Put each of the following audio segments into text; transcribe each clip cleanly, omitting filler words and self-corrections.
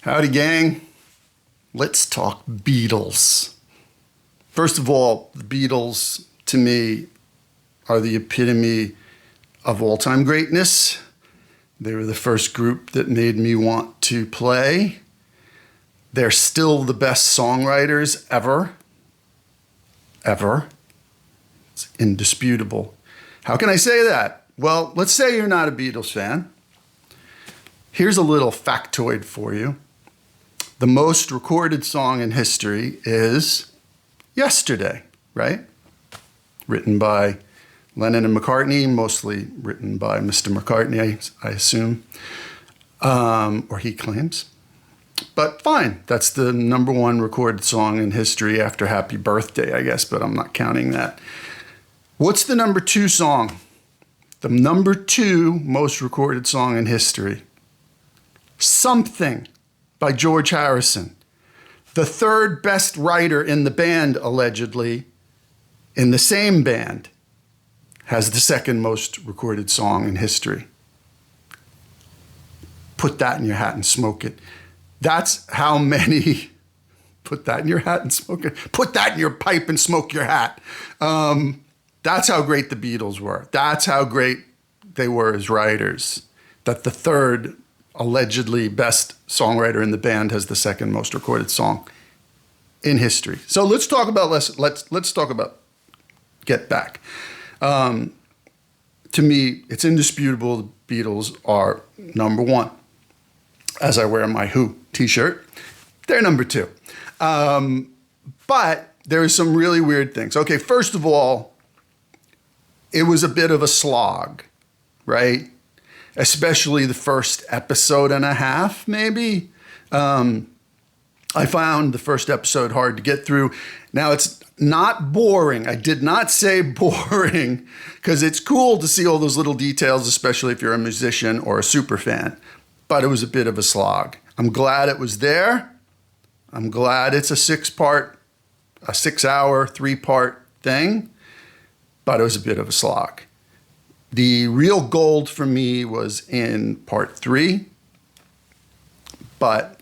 Howdy, gang. Let's talk Beatles. First of all, the Beatles, to me, are the epitome of all-time greatness. They were the first group that made me want to play. They're still the best songwriters ever. Ever. It's indisputable. How can I say that? Well, let's say you're not a Beatles fan. Here's a little factoid for you. The most recorded song in history is Yesterday, right? Written by Lennon and McCartney, mostly written by Mr. McCartney, I assume, or he claims. But fine, that's the number one recorded song in history after Happy Birthday, I guess, but I'm not counting that. What's the number two song? The number two most recorded song in history. Something by George Harrison. The third best writer in the band, allegedly, in the same band, has the second most recorded song in history. Put that in your hat and smoke it. That's how many, put that in your hat and smoke it. Put that in your pipe and smoke your hat. That's how great the Beatles were. That's how great they were as writers. That the third allegedly best songwriter in the band has the second most recorded song in history. So let's talk about let's talk about Get Back. To me, it's indisputable the Beatles are number one. As I wear my Who t-shirt, they're number two. But there are some really weird things. Okay, first of all, it was a bit of a slog, right? Especially the first episode and a half, maybe. I found the first episode hard to get through. Now, it's not boring. I did not say boring, because it's cool to see all those little details, especially if you're a musician or a super fan. But it was a bit of a slog. I'm glad it was there. I'm glad it's a 6-hour, 3-part thing. But it was a bit of a slog. The real gold for me was in part 3, but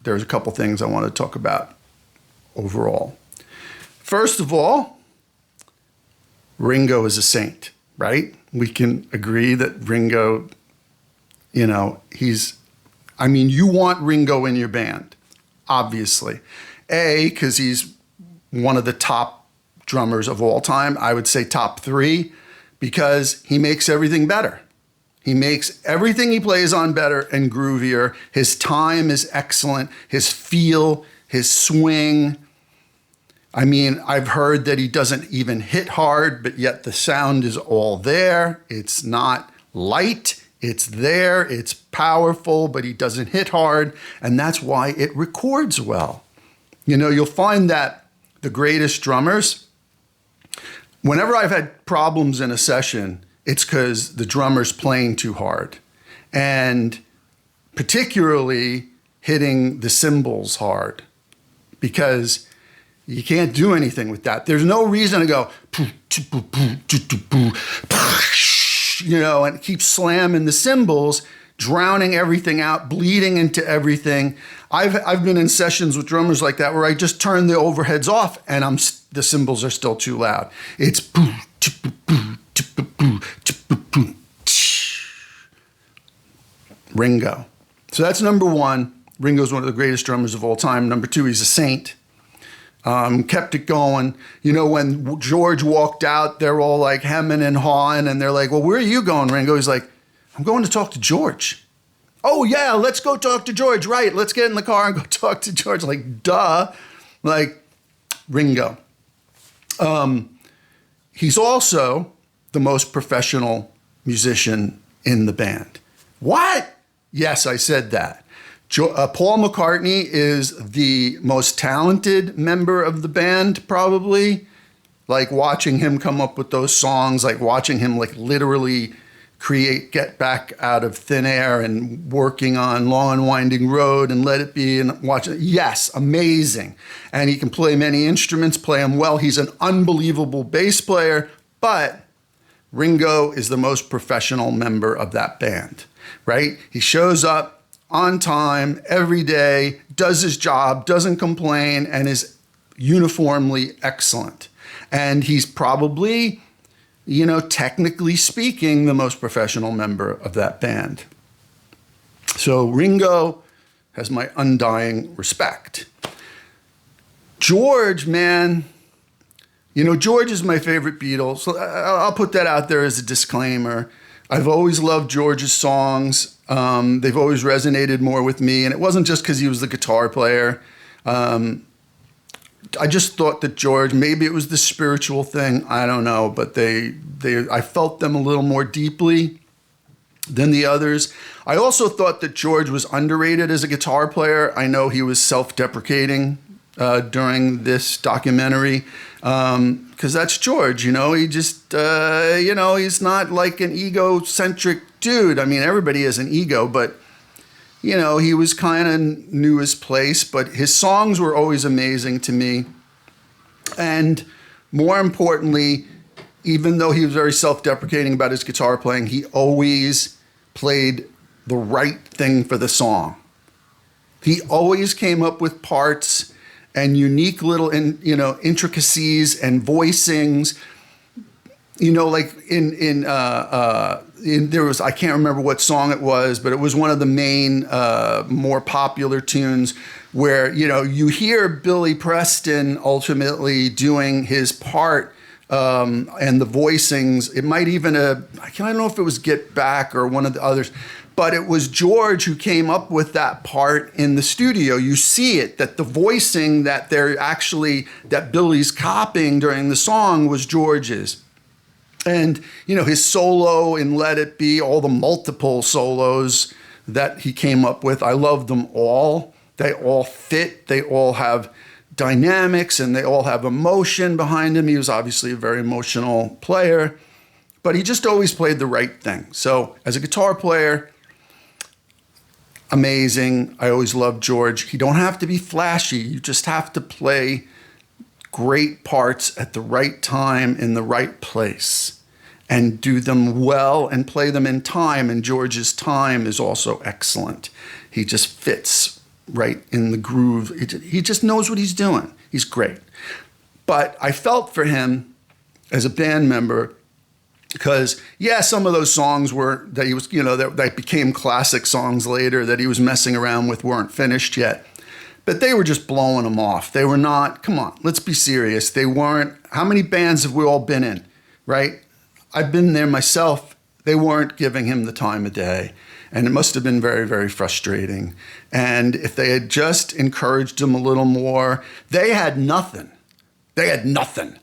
there's a couple things I want to talk about overall. First of all, Ringo is a saint, right? We can agree that Ringo, you want Ringo in your band, obviously. Because he's one of the top drummers of all time. I would say top 3. Because he makes everything better. He makes everything he plays on better and groovier. His time is excellent. His feel, his swing. I've heard that he doesn't even hit hard, but yet the sound is all there. It's not light. It's there. It's powerful, but he doesn't hit hard. And that's why it records well. You'll find that the greatest drummers, whenever I've had problems in a session, it's because the drummer's playing too hard. And particularly hitting the cymbals hard, because you can't do anything with that. There's no reason to go, and keep slamming the cymbals, drowning everything out, bleeding into everything. I've been in sessions with drummers like that where I just turn the overheads off and the cymbals are still too loud. It's Ringo. So that's number one. Ringo's one of the greatest drummers of all time. Number 2, he's a saint. Kept it going. When George walked out, they're all like hemming and hawing, and they're like, well, where are you going, Ringo? He's like, I'm going to talk to George. Oh, yeah, let's go talk to George. Right, let's get in the car and go talk to George. Like, duh. Like, Ringo. He's also the most professional musician in the band. What? Yes, I said that. Paul McCartney is the most talented member of the band, probably. Like, watching him come up with those songs, like watching him literally create Get Back out of thin air and working on Long and Winding Road and Let It Be and watching. Yes, amazing. And he can play many instruments, play them well. He's an unbelievable bass player, but Ringo is the most professional member of that band, right? He shows up on time, every day, does his job, doesn't complain, and is uniformly excellent. And he's probably, technically speaking, the most professional member of that band. So Ringo has my undying respect. George, man, George is my favorite Beatle. So I'll put that out there as a disclaimer. I've always loved George's songs. They've always resonated more with me. And it wasn't just because he was the guitar player. I just thought that George, maybe it was the spiritual thing, I don't know, but I felt them a little more deeply than the others. I also thought that George was underrated as a guitar player. I know he was self-deprecating during this documentary because that's George, he just, he's not like an egocentric dude. I mean, everybody has an ego, but he was kind of knew his place, but his songs were always amazing to me. And more importantly, even though he was very self-deprecating about his guitar playing, he always played the right thing for the song. He always came up with parts and unique little, intricacies and voicings. Like there was, I can't remember what song it was, but it was one of the main, more popular tunes where, you hear Billy Preston ultimately doing his part, and the voicings. It might even, I don't know if it was Get Back or one of the others, but it was George who came up with that part in the studio. You see it, that the voicing that that Billy's copying during the song was George's. And, his solo in Let It Be, all the multiple solos that he came up with, I love them all. They all fit. They all have dynamics and they all have emotion behind him. He was obviously a very emotional player, but he just always played the right thing. So as a guitar player, amazing. I always loved George. You don't have to be flashy. You just have to play great parts at the right time in the right place and do them well and play them in time. And George's time is also excellent. He just fits right in the groove. He just knows what he's doing. He's great. But I felt for him as a band member because, some of those songs that he was, that became classic songs later that he was messing around with weren't finished yet. But they were just blowing them off. They were not, come on, let's be serious. They weren't, how many bands have we all been in, right? I've been there myself. They weren't giving him the time of day. And it must have been very, very frustrating. And if they had just encouraged him a little more, they had nothing. They had nothing.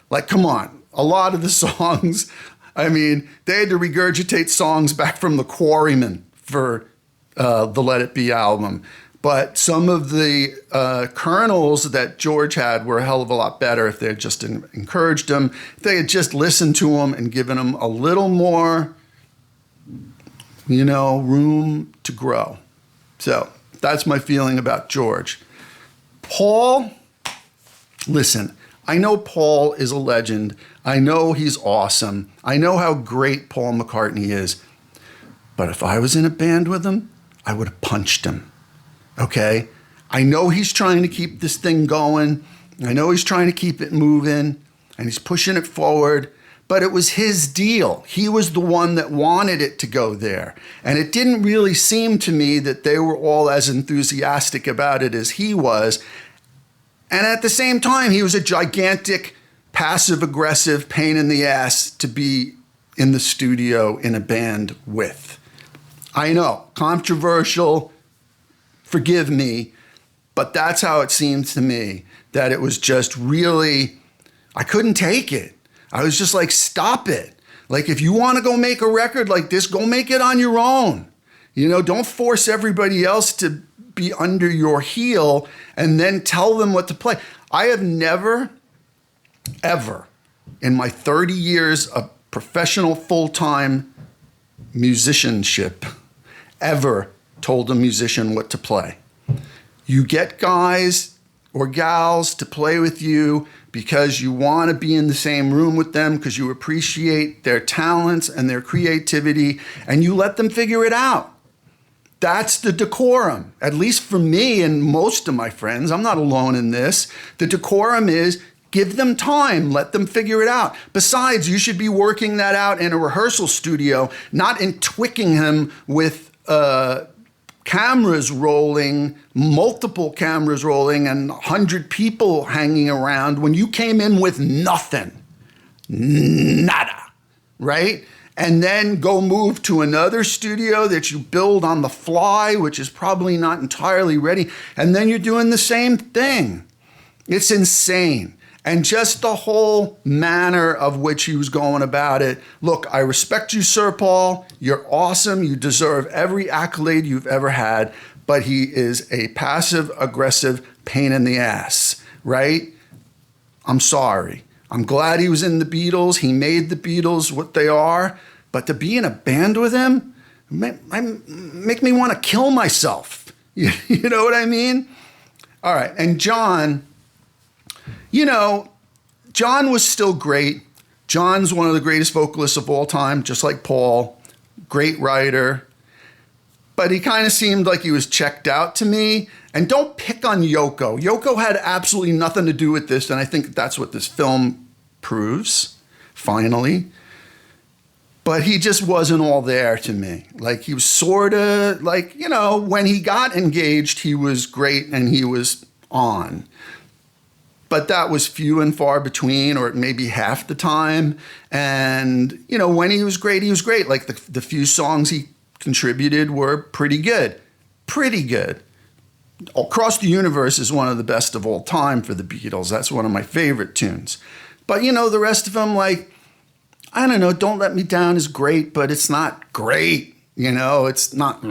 Like, come on, a lot of the songs, they had to regurgitate songs back from the Quarrymen for the Let It Be album. But some of the kernels that George had were a hell of a lot better if they had just encouraged him. If they had just listened to him and given him a little more, room to grow. So that's my feeling about George. Paul, listen, I know Paul is a legend. I know he's awesome. I know how great Paul McCartney is. But if I was in a band with him, I would have punched him. Okay, I know he's trying to keep this thing going. I know he's trying to keep it moving and he's pushing it forward, but it was his deal. He was the one that wanted it to go there. And it didn't really seem to me that they were all as enthusiastic about it as he was. And at the same time, he was a gigantic, passive-aggressive pain in the ass to be in the studio in a band with. I know, controversial, forgive me, but that's how it seemed to me, that it was just really, I couldn't take it. I was just like, stop it. Like, if you want to go make a record like this, go make it on your own. Don't force everybody else to be under your heel and then tell them what to play. I have never, ever, in my 30 years of professional full-time musicianship, ever told a musician what to play. You get guys or gals to play with you because you want to be in the same room with them, because you appreciate their talents and their creativity, and you let them figure it out. That's the decorum, at least for me and most of my friends. I'm not alone in this. The decorum is give them time, let them figure it out. Besides, you should be working that out in a rehearsal studio, not in twicking him with cameras rolling, multiple cameras rolling, and 100 people hanging around when you came in with nothing. Nada, right? And then go move to another studio that you build on the fly, which is probably not entirely ready. And then you're doing the same thing. It's insane. And just the whole manner of which he was going about it. Look, I respect you, Sir Paul. You're awesome. You deserve every accolade you've ever had. But he is a passive-aggressive pain in the ass, right? I'm sorry. I'm glad he was in the Beatles. He made the Beatles what they are. But to be in a band with him, make me want to kill myself. You know what I mean? All right. And John, John was still great. John's one of the greatest vocalists of all time, just like Paul. Great writer. But he kind of seemed like he was checked out to me. And don't pick on Yoko. Yoko had absolutely nothing to do with this, and I think that's what this film proves, finally. But he just wasn't all there to me. Like, he was sort of like, when he got engaged, he was great and he was on. But that was few and far between, or maybe half the time. And, when he was great, he was great. Like, the few songs he contributed were pretty good. Pretty good. Across the Universe is one of the best of all time for the Beatles. That's one of my favorite tunes. But, the rest of them, like, I don't know, Don't Let Me Down is great, but it's not great. It's not,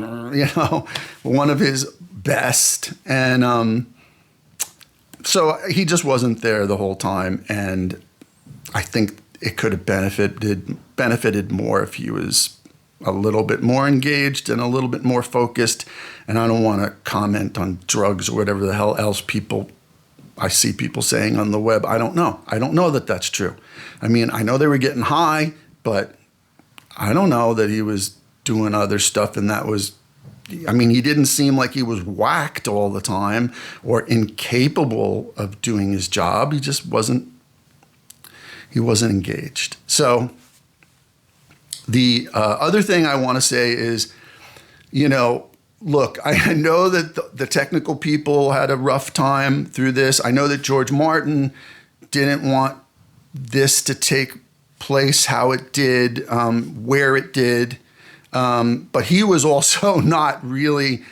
one of his best. And so he just wasn't there the whole time. And I think it could have benefited more if he was a little bit more engaged and a little bit more focused. And I don't want to comment on drugs or whatever the hell else I see people saying on the web. I don't know. I don't know that that's true. I mean, I know they were getting high, but I don't know that he was doing other stuff. And he didn't seem like he was whacked all the time or incapable of doing his job. He just wasn't engaged. So the other thing I want to say is, look, I know that the technical people had a rough time through this. I know that George Martin didn't want this to take place how it did, where it did. But he was also not really,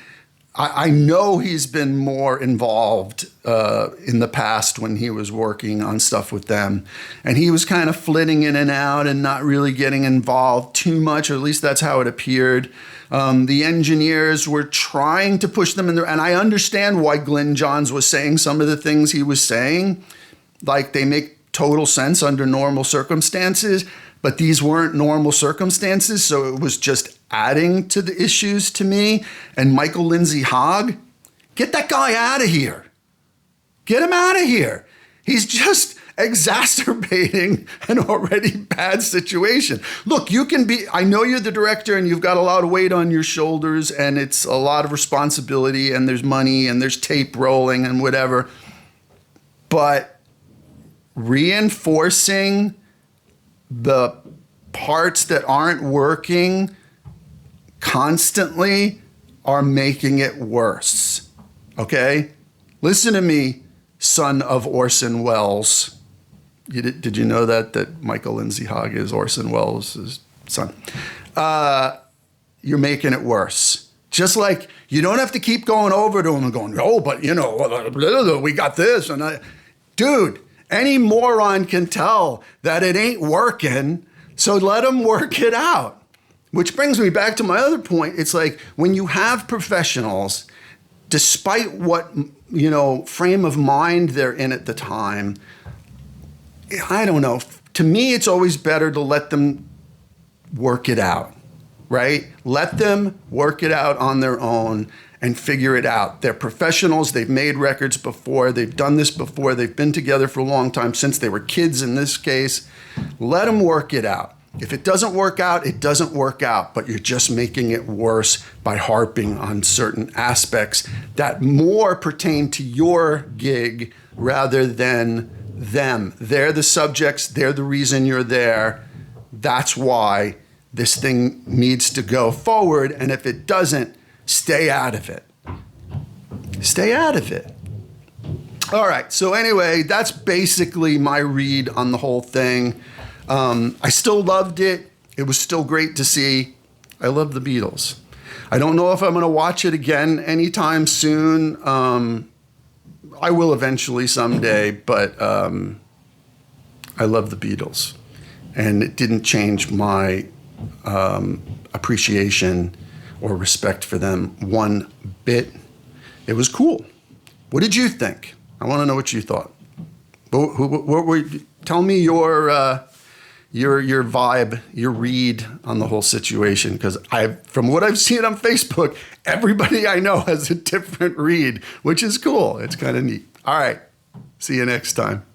I know he's been more involved in the past when he was working on stuff with them. And he was kind of flitting in and out and not really getting involved too much, or at least that's how it appeared. The engineers were trying to push them in there. And I understand why Glyn Johns was saying some of the things he was saying. Like, they make total sense under normal circumstances, but these weren't normal circumstances. So it was just adding to the issues to me. And Michael Lindsay-Hogg, get that guy out of here. Get him out of here. He's just exacerbating an already bad situation. Look, I know you're the director and you've got a lot of weight on your shoulders and it's a lot of responsibility and there's money and there's tape rolling and whatever. But reinforcing the parts that aren't working constantly are making it worse. Okay? Listen to me, son of Orson Welles. Did you know that Michael Lindsay-Hogg is Orson Welles' son? You're making it worse. Just like you don't have to keep going over to him and going, oh, but we got this. And dude, any moron can tell that it ain't working, so let him work it out. Which brings me back to my other point. It's like when you have professionals, despite what, frame of mind they're in at the time, I don't know. To me, it's always better to let them work it out, right? Let them work it out on their own and figure it out. They're professionals. They've made records before. They've done this before. They've been together for a long time, since they were kids in this case. Let them work it out. If it doesn't work out, it doesn't work out, but you're just making it worse by harping on certain aspects that more pertain to your gig rather than them. They're the subjects, they're the reason you're there. That's why this thing needs to go forward, and if it doesn't, stay out of it. Stay out of it. All right, so anyway, that's basically my read on the whole thing. I still loved it. It was still great to see. I love the Beatles. I don't know if I'm going to watch it again anytime soon. I will eventually someday, but I love the Beatles. And it didn't change my appreciation or respect for them one bit. It was cool. What did you think? I want to know what you thought. Tell me your vibe, your read on the whole situation, because from what I've seen on Facebook, everybody I know has a different read, which is cool. It's kind of neat. All right. See you next time.